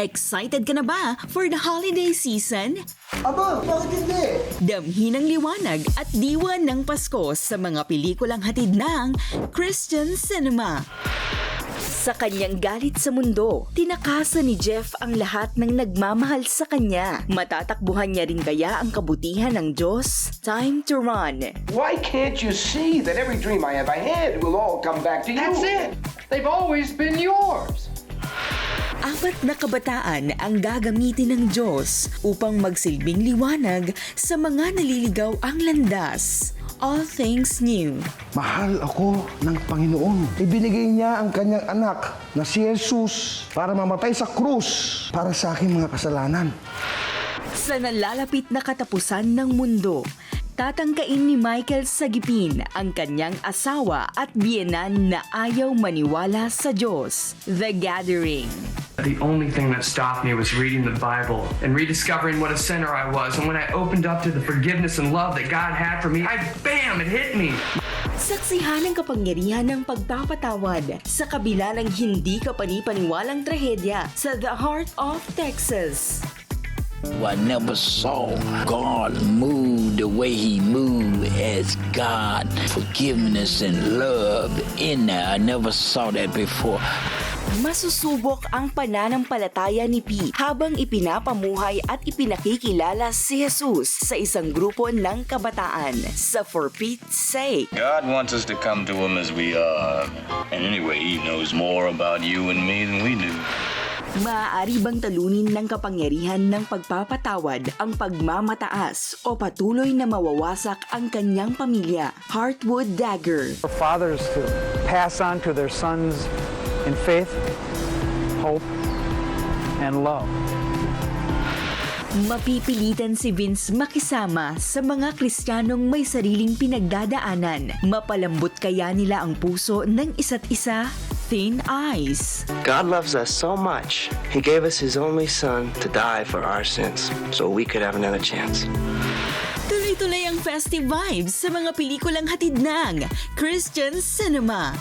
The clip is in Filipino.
Excited ka na ba for the holiday season? Aba, bakit hindi? Damhin ng liwanag at diwa ng Pasko sa mga pelikulang hatid ng Christian Cinema. Sa kanyang galit sa mundo, tinakasan ni Jeff ang lahat ng nagmamahal sa kanya. Matatakbuhan niya rin kaya ang kabutihan ng Diyos? Time to run. Why can't you see that every dream I have ahead will all come back to you? That's it. They've always been yours. 4 na kabataan ang gagamitin ng Diyos upang magsilbing liwanag sa mga naliligaw ang landas. All things new. Mahal ako ng Panginoon. Ibinigay niya ang kanyang anak na si Jesus para mamatay sa krus para sa aking mga kasalanan. Sa nalalapit na katapusan ng mundo, tatangkain ni Michael Sagipin ang kanyang asawa at biyenan na ayaw maniwala sa Diyos. The Gathering. The only thing that stopped me was reading the Bible and rediscovering what a sinner I was. And when I opened up to the forgiveness and love that God had for me, bam, it hit me. Saksihan ang kapangyarihan ng pagpapatawad sa kabila ng hindi kapanipaniwalang trahedya sa The Heart of Texas. I never saw God move the way He moved as God. Forgiveness and love in there. I never saw that before. Masusubok ang pananampalataya ni P habang ipinapamuhay at ipinakikilala si Jesus sa isang grupo ng kabataan sa For Pete's Sake. God wants us to come to Him as we are. And anyway, He knows more about you and me than we do. Maaari bang talunin ng kapangyarihan ng pagpapatawad ang pagmamataas o patuloy na mawawasak ang kanyang pamilya? Heartwood Dagger. For fathers to pass on to their sons in faith, hope, and love. Mapipilitan si Vince makisama sa mga Kristiyanong may sariling pinagdadaanan. Mapalambot kaya nila ang puso ng isa't isa? Thin Ice. God loves us so much, He gave us His only Son to die for our sins, so we could have another chance. Tuloy-tuloy ang festive vibes sa mga pelikulang hatid ng Christian Cinema.